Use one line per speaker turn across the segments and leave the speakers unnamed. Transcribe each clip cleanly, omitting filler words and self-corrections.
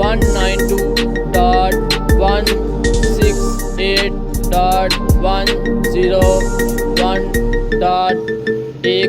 192.168.10.1۔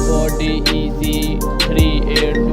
FODEC382۔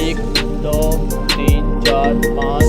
1 2 3 4 5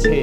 6،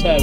7